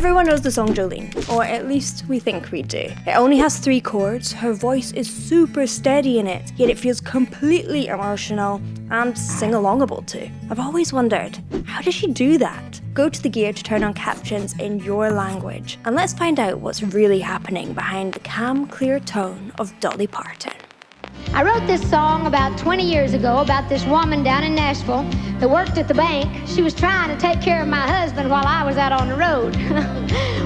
Everyone knows the song Jolene, or at least we think we do. It only has 3 chords, her voice is super steady in it, yet it feels completely emotional and sing-alongable too. I've always wondered, how does she do that? Go to the gear to turn on captions in your language, and let's find out what's really happening behind the calm, clear tone of Dolly Parton. I wrote this song about 20 years ago about this woman down in Nashville that worked at the bank. She was trying to take care of my husband while I was out on the road.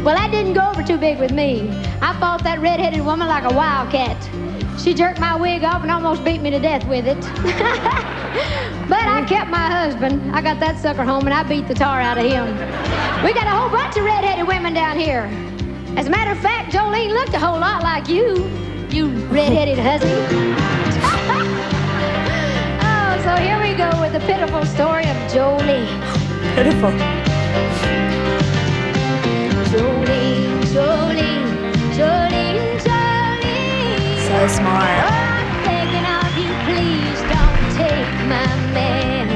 Well, that didn't go over too big with me. I fought that red-headed woman like a wildcat. She jerked my wig off and almost beat me to death with it. But I kept my husband. I got that sucker home and I beat the tar out of him. We got a whole bunch of red-headed women down here. As a matter of fact, Jolene looked a whole lot like you red-headed hussy. Oh, so here we go with the pitiful story of Jolene. Pitiful. Jolene, Jolene, Jolene, Jolene. So smart. Oh, I'm begging of you, please don't take my man.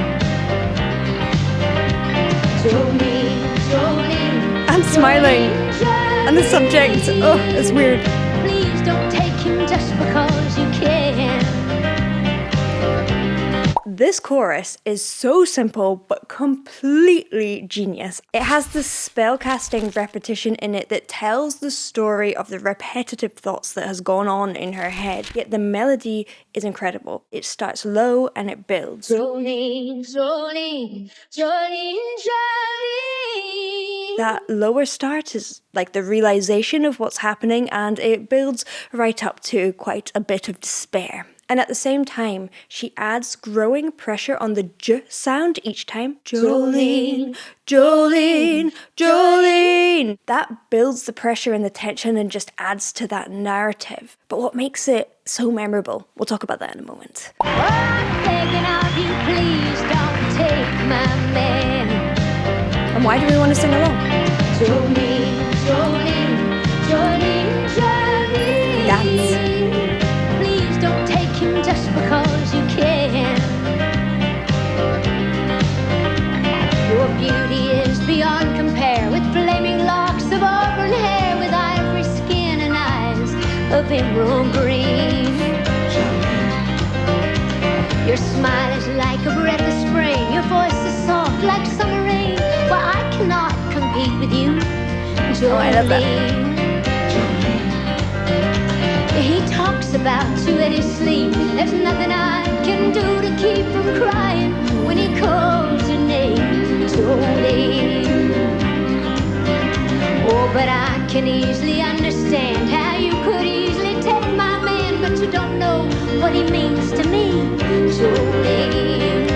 Jolene, Jolene. I'm smiling. Jolene, And the subject, oh, it's weird. Please don't take him just because you can. This chorus is so simple but completely genius. It has this spellcasting repetition in it that tells the story of the repetitive thoughts that has gone on in her head. Yet the melody is incredible. It starts low and it builds. Jolene, Jolene, Jolene, Jolene. That lower start is like the realization of what's happening, and it builds right up to quite a bit of despair. And at the same time, she adds growing pressure on the j sound each time. Jolene, Jolene, Jolene. That builds the pressure and the tension and just adds to that narrative. But what makes it so memorable? We'll talk about that in a moment. Oh, I'm begging of you, please don't take my man. And why do we want to sing along? Jolene, Jolene, Jolene, Jolene. Dance. Please don't take him just because you can. Your beauty is beyond compare, with flaming locks of auburn hair, with ivory skin and eyes of emerald green. Your smile is like a breath of spring, your voice is soft like summer rain. Well, I cannot compete with you, Jolene. Oh, I love that. He talks about you at his sleep. There's nothing I can do to keep from crying when he calls your name, Jolene. Oh, but I can easily understand how you could easily take my man, but you don't know what he means to me, Jolene.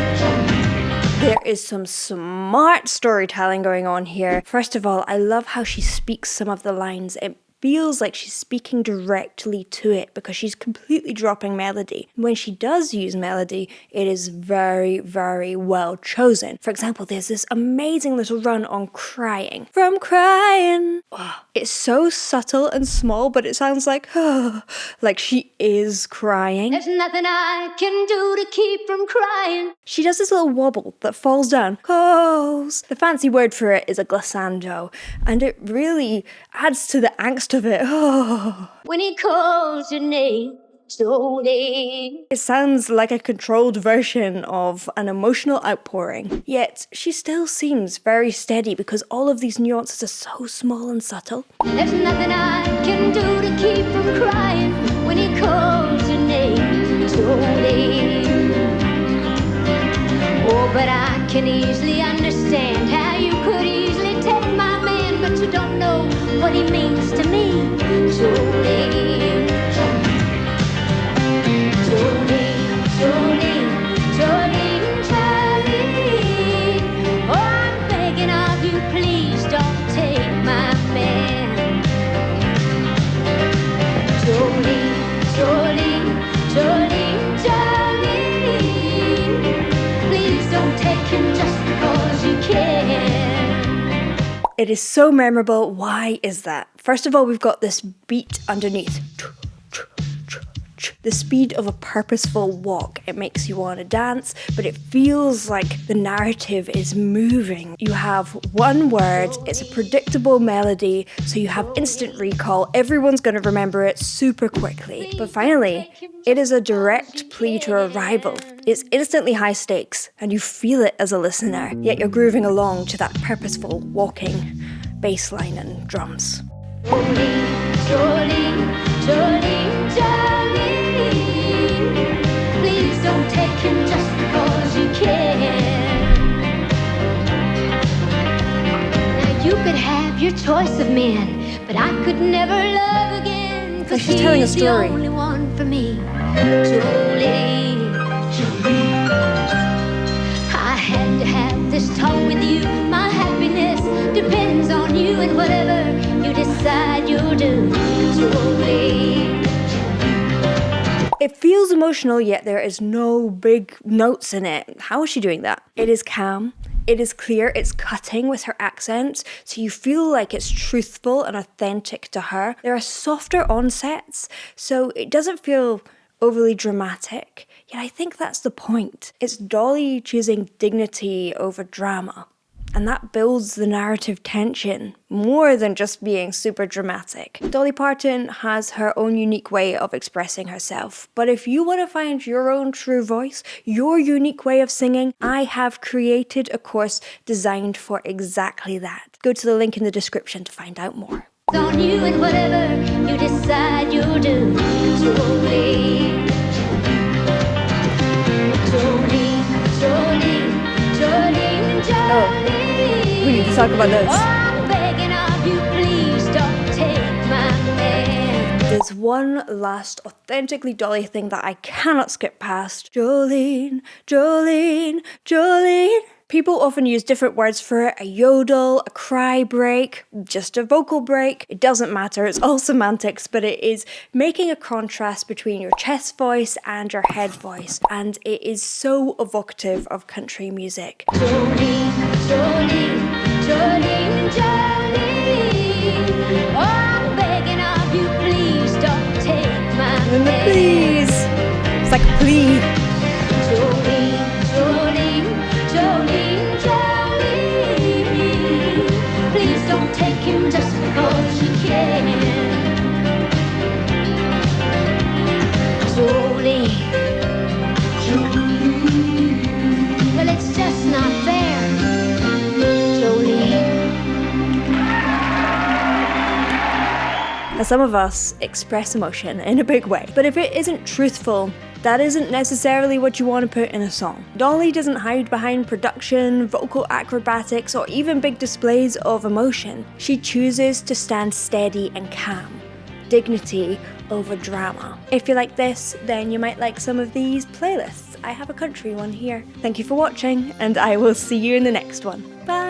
There is some smart storytelling going on here. First of all, I love how she speaks some of the lines. It feels like she's speaking directly to it because she's completely dropping melody. When she does use melody, it is very, very well chosen. For example, there's this amazing little run on crying. From crying. Oh, it's so subtle and small, but it sounds like, oh, like she is crying. There's nothing I can do to keep from crying. She does this little wobble that falls down. Calls. The fancy word for it is a glissando, and it really adds to the angst of it. Oh. When he calls your name, Jolene. It sounds like a controlled version of an emotional outpouring. Yet she still seems very steady because all of these nuances are so small and subtle. There's nothing I can do to keep from crying when he calls your name, Jolene. Oh, but I can easily understand how you could easily take my man, but you don't know what he means to me, Jolene. Jolene, Jolene, Jolene, Jolene. Oh, I'm begging of you, please don't take my man. Jolene, Jolene, Jolene, Jolene. Please don't take him just because you can. It is so memorable. Why is that? First of all, we've got this beat underneath. the speed of a purposeful walk. It makes you want to dance, but it feels like the narrative is moving. You have one word, it's a predictable melody, so you have instant recall. Everyone's going to remember it super quickly. But finally, it is a direct plea to a rival. It's instantly high stakes, and you feel it as a listener, yet you're grooving along to that purposeful walking bass line and drums. Jolene, Jolene, Jolene, Jolene. Please don't take him just because you can. Now you could have your choice of men, but I could never love again. Like she's telling a story. The only one for me. Jolene, Jolene. I had to have this talk with you. My happiness depends on you, and whatever you decide you'll do. Jolene. It feels emotional, yet there is no big notes in it. How is she doing that? It is calm, it is clear, it's cutting with her accents, so you feel like it's truthful and authentic to her. There are softer onsets, so it doesn't feel overly dramatic, yet I think that's the point. It's Dolly choosing dignity over drama. And that builds the narrative tension more than just being super dramatic. Dolly Parton has her own unique way of expressing herself. But if you want to find your own true voice, your unique way of singing, I have created a course designed for exactly that. Go to the link in the description to find out more. On you, and whatever you decide you'll do. Jolene. Jolene, Jolene, Jolene, Jolene. We need to talk about this. I'm begging of you, please don't take my man. There's one last authentically Dolly thing that I cannot skip past. Jolene, Jolene, Jolene. People often use different words for it, a yodel, a cry break, just a vocal break. It doesn't matter, it's all semantics, but it is making a contrast between your chest voice and your head voice. And it is so evocative of country music. Jolene, Jolene, Jolene, Jolene. Oh, I'm begging of you, please don't take my And the man. please. It's like a plea. Jolene, Jolene, Jolene, Jolene. Please don't take him just because you can. Jolene, Jolene. Well, it's just not fair. Jolene. Now, some of us express emotion in a big way, but if it isn't truthful, that isn't necessarily what you want to put in a song. Dolly doesn't hide behind production, vocal acrobatics, or even big displays of emotion. She chooses to stand steady and calm. Dignity over drama. If you like this, then you might like some of these playlists. I have a country one here. Thank you for watching, and I will see you in the next one. Bye!